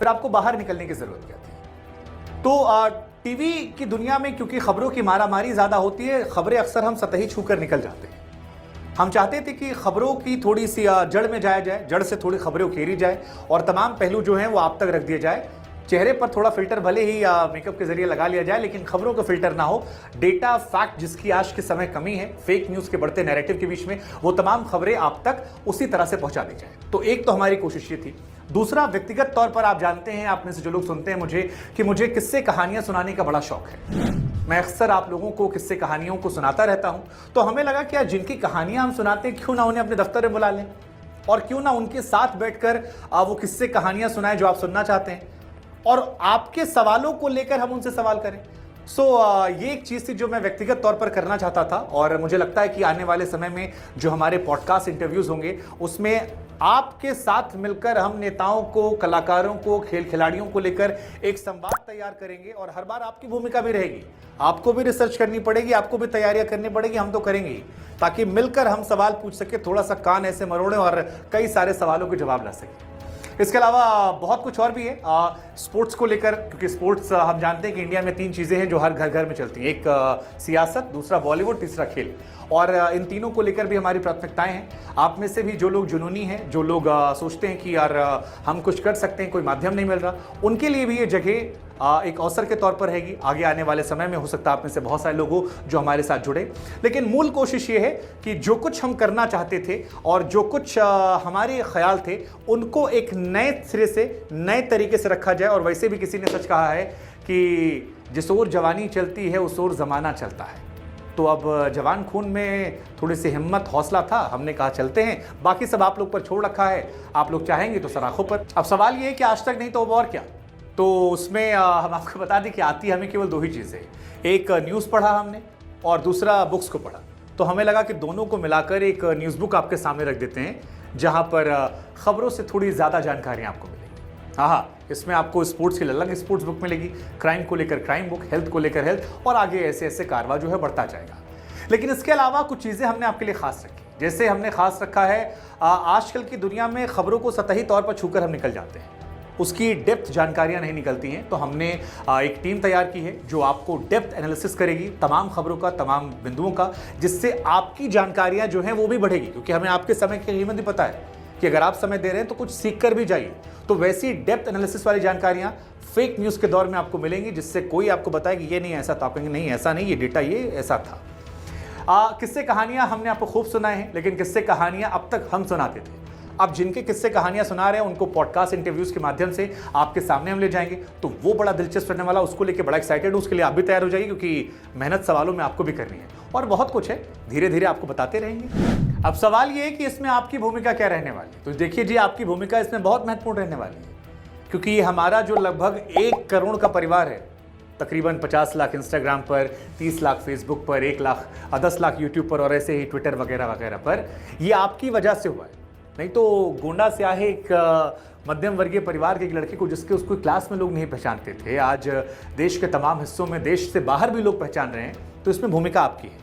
फिर आपको बाहर निकलने की जरूरत क्या थी। तो टीवी की दुनिया में क्योंकि खबरों की मारामारी ज्यादा होती है, खबरें अक्सर हम सतही छूकर निकल जाते हैं। हम चाहते थे कि खबरों की थोड़ी सी जड़ में जाया जाए, जड़ से थोड़ी खबरें उकेरी जाए और तमाम पहलू जो हैं वो आप तक रख दिए जाए। चेहरे पर थोड़ा फिल्टर भले ही मेकअप के जरिए लगा लिया जाए, लेकिन खबरों का फिल्टर ना हो। डेटा फैक्ट जिसकी आज के समय कमी है, फेक न्यूज के बढ़ते नैरेटिव के बीच में, वो तमाम खबरें आप तक उसी तरह से पहुंचा दी जाए। तो एक तो हमारी कोशिश ये थी। दूसरा, व्यक्तिगत तौर पर आप जानते हैं, आप में से जो लोग सुनते हैं मुझे, कि मुझे किस्से कहानियां सुनाने का बड़ा शौक है। मैं अक्सर आप लोगों को किस्से कहानियों को सुनाता रहता हूं। तो हमें लगा कि यार जिनकी कहानियां हम सुनाते हैं, क्यों ना उन्हें अपने दफ्तर में बुला लें और क्यों ना उनके साथ बैठकर वो किस्से कहानियां सुनाएं जो आप सुनना चाहते हैं, और आपके सवालों को लेकर हम उनसे सवाल करें। ये एक चीज थी जो मैं व्यक्तिगत तौर पर करना चाहता था, और मुझे लगता है कि आने वाले समय में जो हमारे पॉडकास्ट इंटरव्यूज होंगे उसमें आपके साथ मिलकर हम नेताओं को, कलाकारों को, खेल खिलाड़ियों को लेकर एक संवाद तैयार करेंगे। और हर बार आपकी भूमिका भी रहेगी, आपको भी रिसर्च करनी पड़ेगी, आपको भी तैयारियां करनी पड़ेगी, हम तो करेंगे ही, ताकि मिलकर हम सवाल पूछ सके, थोड़ा सा कान ऐसे मरोड़े और कई सारे सवालों के जवाब ला सके। इसके अलावा बहुत कुछ और भी है स्पोर्ट्स को लेकर, क्योंकि स्पोर्ट्स हम जानते हैं कि इंडिया में 3 चीजें हैं जो हर घर घर में चलती हैं। एक सियासत, दूसरा बॉलीवुड, तीसरा खेल। और इन तीनों को लेकर भी हमारी प्राथमिकताएं हैं। आप में से भी जो लोग जुनूनी हैं, जो लोग सोचते हैं कि यार हम कुछ कर सकते हैं, कोई माध्यम नहीं मिल रहा, उनके लिए भी ये जगह एक अवसर के तौर पर रहेगी। आगे आने वाले समय में हो सकता है आप में से बहुत सारे लोग हो जो हमारे साथ जुड़े। लेकिन मूल कोशिश ये है कि जो कुछ हम करना चाहते थे और जो कुछ हमारे ख्याल थे, उनको एक नए सिरे से, नए तरीके से रखा जाए। और वैसे भी किसी ने सच कहा है कि जिस ओर जवानी चलती है उस ओर जमाना चलता है। तो अब जवान खून में थोड़ी सी हिम्मत, हौसला था, हमने कहा चलते हैं। बाकी सब आप लोग पर छोड़ रखा है, आप लोग चाहेंगे तो सराखों पर। अब सवाल ये है कि आज तक नहीं तो अब और क्या। तो उसमें हम आपको बता दें कि आती हमें केवल 2 ही चीज़ें, एक न्यूज़ पढ़ा हमने और दूसरा बुक्स को पढ़ा। तो हमें लगा कि दोनों को मिलाकर एक न्यूज़ बुक आपके सामने रख देते हैं, जहां पर खबरों से थोड़ी ज़्यादा जानकारी आपको मिलेगी। हाँ, इसमें आपको स्पोर्ट्स की अलग स्पोर्ट्स बुक मिलेगी, क्राइम को लेकर क्राइम बुक, हेल्थ को लेकर हेल्थ, और आगे ऐसे ऐसे कारवा जो है बढ़ता जाएगा। लेकिन इसके अलावा कुछ चीज़ें हमने आपके लिए खास रखी। जैसे हमने खास रखा है, आजकल की दुनिया में खबरों को सतही तौर पर छूकर हम निकल जाते हैं, उसकी डेप्थ जानकारियां नहीं निकलती हैं। तो हमने एक टीम तैयार की है जो आपको डेप्थ एनालिसिस करेगी तमाम खबरों का, तमाम बिंदुओं का, जिससे आपकी जानकारियां जो हैं वो भी बढ़ेगी। क्योंकि हमें आपके समय की कीमत भी पता है कि अगर आप समय दे रहे हैं तो कुछ सीख कर भी जाइए। तो वैसी डेप्थ एनालिसिस वाली जानकारियां फेक न्यूज़ के दौर में आपको मिलेंगी, जिससे कोई आपको बताए कि ये नहीं ऐसा, तो आप कहेंगे नहीं ऐसा नहीं, ये डेटा ये ऐसा था। किस्से कहानियां हमने आपको खूब सुनाए हैं, लेकिन किस्से कहानियां अब तक हम सुनाते थे। अब जिनके किस्से कहानियां सुना रहे हैं उनको पॉडकास्ट इंटरव्यूज के माध्यम से आपके सामने हम ले जाएंगे। तो वो बड़ा दिलचस्प रहने वाला, उसको लेके बड़ा एक्साइटेड हूं। उसके लिए आप भी तैयार हो जाइए, क्योंकि मेहनत सवालों में आपको भी करनी है और बहुत कुछ है, धीरे धीरे आपको बताते रहेंगे। अब सवाल ये है कि इसमें आपकी भूमिका क्या रहने वाली है। तो देखिए जी, आपकी भूमिका इसमें बहुत महत्वपूर्ण रहने वाली है, क्योंकि हमारा जो लगभग 1 करोड़ का परिवार है, तकरीबन 50 लाख इंस्टाग्राम पर, 30 लाख फेसबुक पर, 1 लाख 10 लाख यूट्यूब पर, और ऐसे ही ट्विटर वगैरह वगैरह पर, ये आपकी वजह से हुआ है। नहीं तो गोंडा से आए एक मध्यम वर्गीय परिवार के एक लड़के को, जिसके उसको क्लास में लोग नहीं पहचानते थे, आज देश के तमाम हिस्सों में, देश से बाहर भी लोग पहचान रहे हैं। तो इसमें भूमिका आपकी है,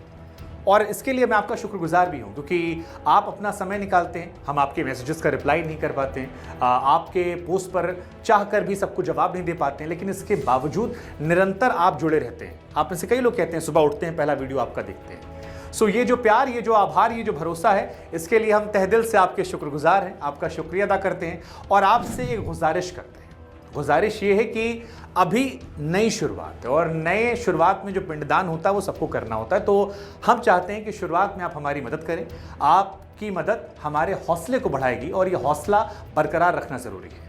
और इसके लिए मैं आपका शुक्रगुजार भी हूं, क्योंकि आप अपना समय निकालते हैं। हम आपके मैसेजेस का रिप्लाई नहीं कर पाते हैं, आपके पोस्ट पर चाह कर भी सबको जवाब नहीं दे पाते हैं, लेकिन इसके बावजूद निरंतर आप जुड़े रहते हैं। आप में से कई लोग कहते हैं सुबह उठते हैं पहला वीडियो आपका देखते हैं। ये जो प्यार, ये जो आभार, ये जो भरोसा है, इसके लिए हम तहे दिल से आपके शुक्रगुजार हैं, आपका शुक्रिया अदा करते हैं। और आपसे एक गुजारिश करते हैं। गुजारिश ये है कि अभी नई शुरुआत है, और नए शुरुआत में जो पिंडदान होता है वो सबको करना होता है। तो हम चाहते हैं कि शुरुआत में आप हमारी मदद करें। आपकी मदद हमारे हौसले को बढ़ाएगी, और ये हौसला बरकरार रखना ज़रूरी है।